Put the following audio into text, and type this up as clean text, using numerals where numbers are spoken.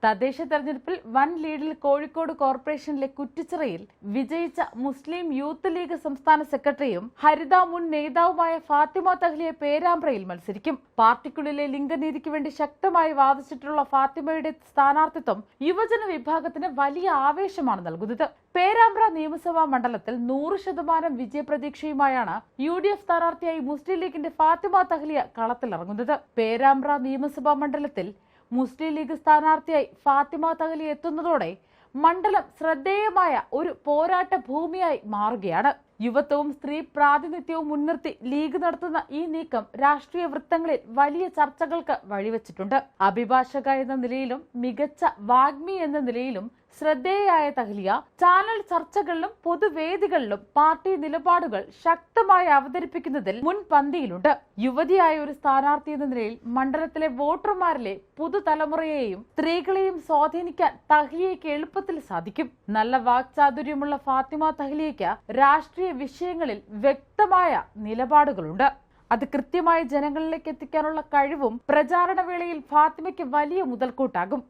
തദ്ദേശ തെരഞ്ഞെടുപ്പിൽ വൻ ലീഡിൽ കോഴിക്കോട് കോർപ്പറേഷനിലെ കുറ്റിച്ചിറയിൽ വിജയിച്ച മുസ്ലിം യൂത്ത് ലീഗ് സംസ്ഥാന സെക്രട്ടറിയും ഹരിത മുൻ നേതാവുമായ ഫാത്തിമ തഹ്ലിയ പേരാമ്പ്രയിൽ മത്സരിക്കും. പാർട്ടിക്കുള്ളിലെ ലിംഗനീതിക്ക് വേണ്ടി ശക്തമായി വാദിച്ചിട്ടുള്ള ഫാത്തിമയുടെ സ്ഥാനാർത്ഥിത്വം യുവജന വിഭാഗത്തിന് വലിയ ആവേശമാണ് നൽകുന്നത്. പേരാമ്പ്ര നിയമസഭാ മണ്ഡലത്തിൽ 100% വിജയപ്രതീക്ഷയുമായാണ് UDF സ്ഥാനാർത്ഥിയായി മുസ്ലിം ലീഗിന്റെ ഫാത്തിമ തഹ്ലിയ കളത്തിലിറങ്ങുന്നത്. പേരാമ്പ്ര നിയമസഭാ മണ്ഡലത്തിൽ മുസ്ലിം ലീഗ് സ്ഥാനാർത്ഥിയായി ഫാത്തിമ തഹ്ലിയ എത്തുന്നതോടെ മണ്ഡലം ശ്രദ്ധേയമായ ഒരു പോരാട്ട ഭൂമിയായി മാറുകയാണ്. യുവത്വവും സ്ത്രീ പ്രാതിനിധ്യവും മുൻനിർത്തി ലീഗ് നടത്തുന്ന ഈ നീക്കം രാഷ്ട്രീയ വൃത്തങ്ങളിൽ വലിയ ചർച്ചകൾക്ക് വഴിവെച്ചിട്ടുണ്ട്. അഭിഭാഷക എന്ന നിലയിലും മികച്ച വാഗ്മി എന്ന നിലയിലും ശ്രദ്ധേയയായ തഹ്ലിയ ചാനൽ ചർച്ചകളിലും പൊതുവേദികളിലും പാർട്ടി നിലപാടുകൾ ശക്തമായി അവതരിപ്പിക്കുന്നതിൽ മുൻപന്തിയിലുണ്ട്. യുവതിയായ ഒരു സ്ഥാനാർത്ഥി എന്ന നിലയിൽ മണ്ഡലത്തിലെ വോട്ടർമാരിലെ പുതുതലമുറയെയും സ്ത്രീകളെയും സ്വാധീനിക്കാൻ തഹ്ലിയയ്ക്ക് എളുപ്പത്തിൽ സാധിക്കും. നല്ല വാക്ചാതുര്യമുള്ള ഫാത്തിമ തഹ്ലിയയ്ക്ക് രാഷ്ട്രീയ വിഷയങ്ങളിൽ വ്യക്തമായ നിലപാടുകളുണ്ട്. അത് കൃത്യമായി ജനങ്ങളിലേക്ക് എത്തിക്കാനുള്ള കഴിവും പ്രചാരണ വേളയിൽ ഫാത്തിമയ്ക്ക് വലിയ മുതൽക്കൂട്ടാകും.